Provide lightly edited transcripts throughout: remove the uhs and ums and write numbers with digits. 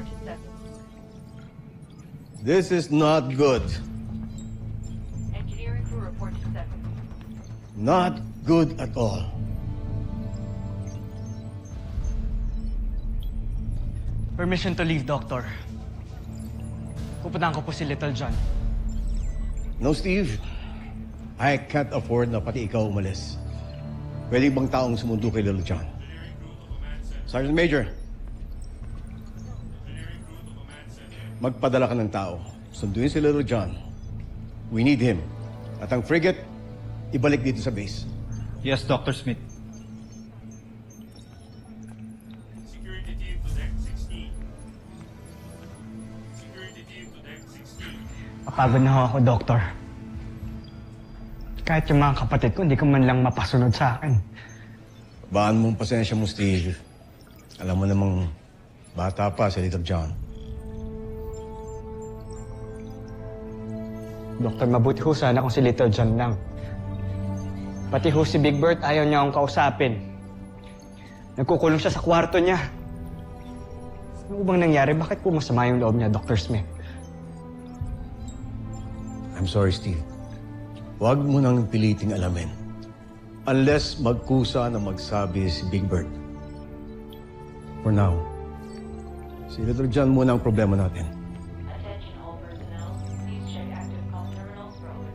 report to 7. This is not good. Engineering crew report to 7. Not good at all. Permission to leave, Doctor. Pupuntahan ko po si Little John. No, Steve. I can't afford na pati ikaw umalis. Pwede bang taong sumundo kay Little John? Sergeant Major. Magpadala ka ng tao. Sunduin si Little John. We need him. At ang frigate, ibalik dito sa base. Yes, Dr. Smith. Security team to deck 16. Security team to deck 16. Papagod na ho ako, Doctor. Kahit yung mga kapatid ko, hindi ko man lang mapasunod sa akin. Baan mong pasensya mo, Steve. Alam mo namang bata pa si Little John. Doktor, mabuti ho sana kung si Little John lang. Pati ho si Big Bert, ayaw niya akong kausapin. Nagkukulong siya sa kwarto niya. Ano bang nangyari? Bakit po masama yung loob niya, Dr. Smith? I'm sorry, Steve. Huwag mo nang piliting alamin. Unless magkusa na magsabi si Big Bird. For now, si Little John muna ang problema natin. Attention all personnel. Please check active call terminals for over.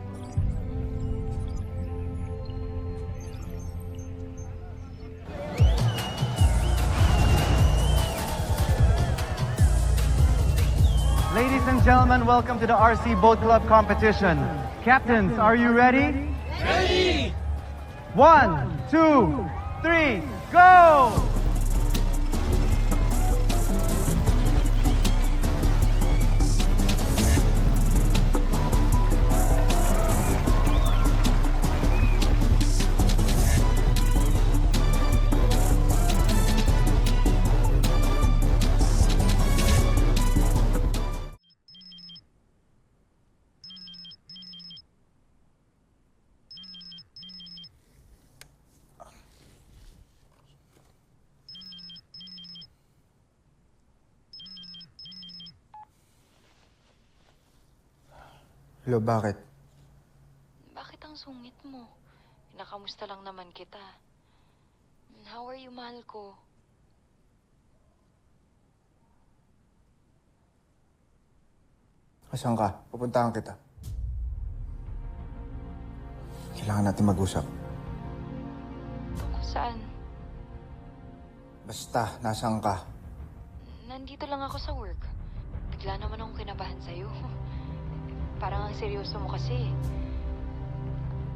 Ladies and gentlemen, welcome to the RC Boat Club competition. Captains, are you ready? Ready! 1, 2, 3, go! Hello, bakit? Bakit ang sungit mo? Pinakamusta lang naman kita. How are you, mahal ko? Asan ka? Pupuntahan kita. Kailangan natin mag-usap. Tungkol saan? Basta, nasaan ka? Nandito lang ako sa work. Bigla naman akong kinabahan sa'yo. Parang ang seryoso mo kasi.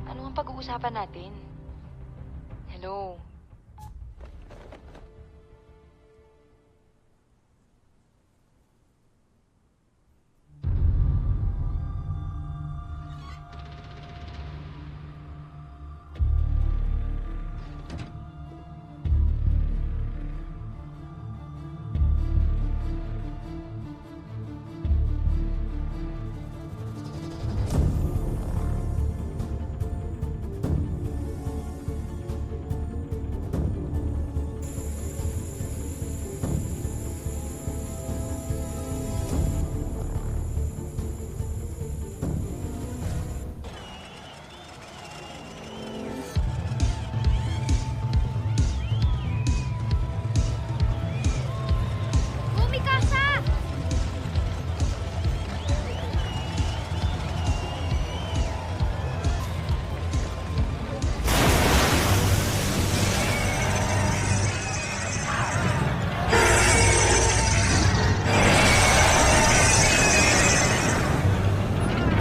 Ano ang pag-uusapan natin? Hello?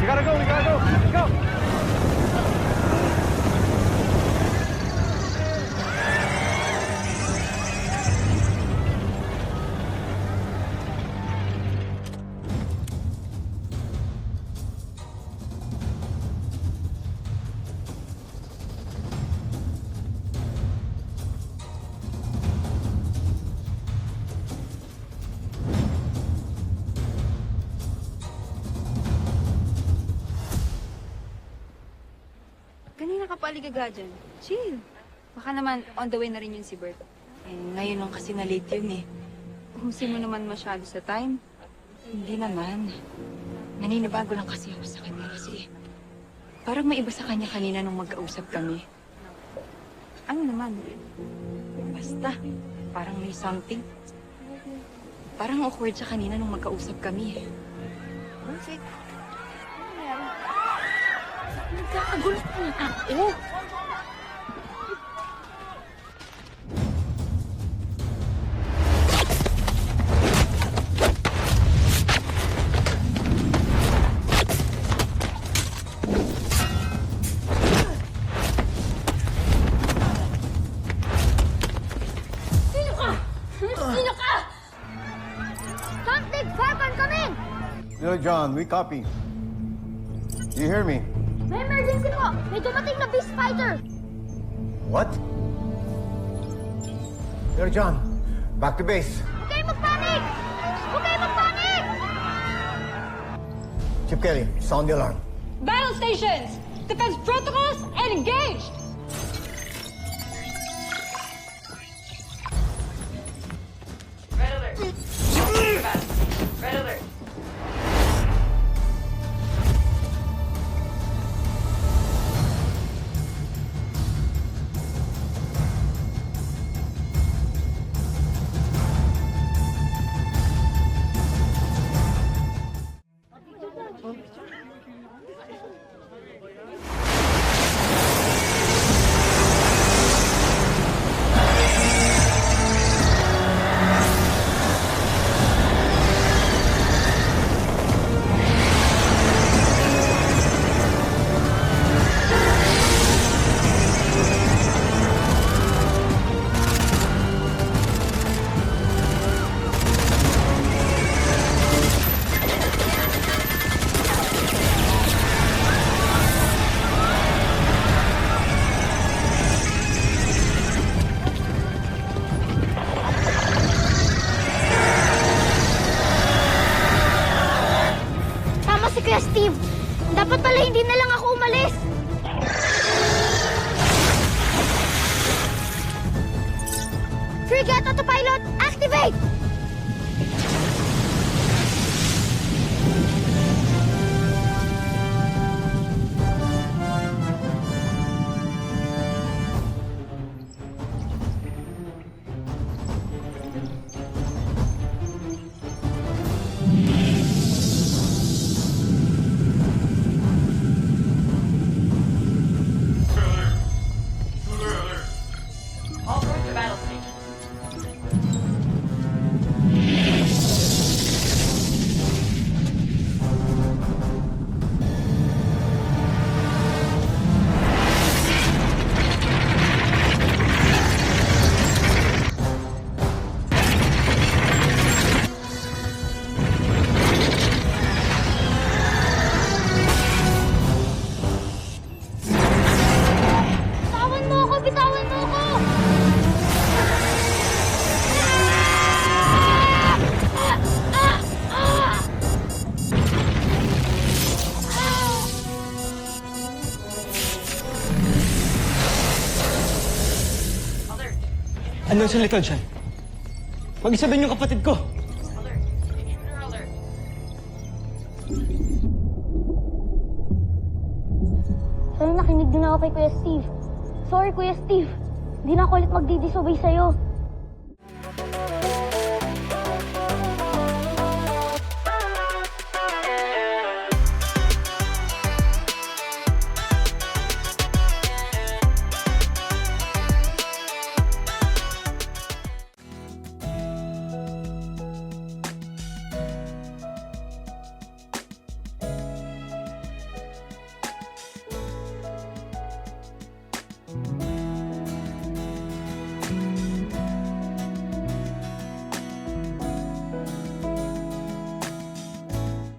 We gotta go, let's go! Kanina ka pa aligaga dyan. Chill. Baka naman on the way na rin yun si Bert. Eh, ngayon lang kasi na-late yun eh. Husin mo naman masyado sa time. Hindi naman. Naninibago lang kasi ako sa kanya kasi parang may iba sa kanya kanina nung magkausap kami. Ano naman? Basta, parang may something. Parang awkward siya kanina nung magkausap kami. Perfect. Ano meron? Nagkakagulo pa na ako. Sino ka? Sino ka? Something! Falcon, come in! Little John, we copy. Do you hear me? May emergency po! May dumating na beast fighter! What? Little John, back to base. Huwag kayong magpanik! Huwag kayong magpanik! Chip Kelly, sound the alarm. Battle stations! Defense protocols and engaged! Red alert. Red alert. Tama si Kuya Steve! Dapat pala hindi na lang ako umalis! Frigate autopilot, activate! Alert! Shooter alert! All crews to battle station. Bitawan mo ako! Bitawan mo ako! Alert. Ano si Little John? Mag-isa din yung kapatid ko. Alert. Intruder alert. Sorry, nakinig din ako kay Kuya Steve. Sorry, Kuya Steve. Hindi na ako ulit magdidisobey sa'yo.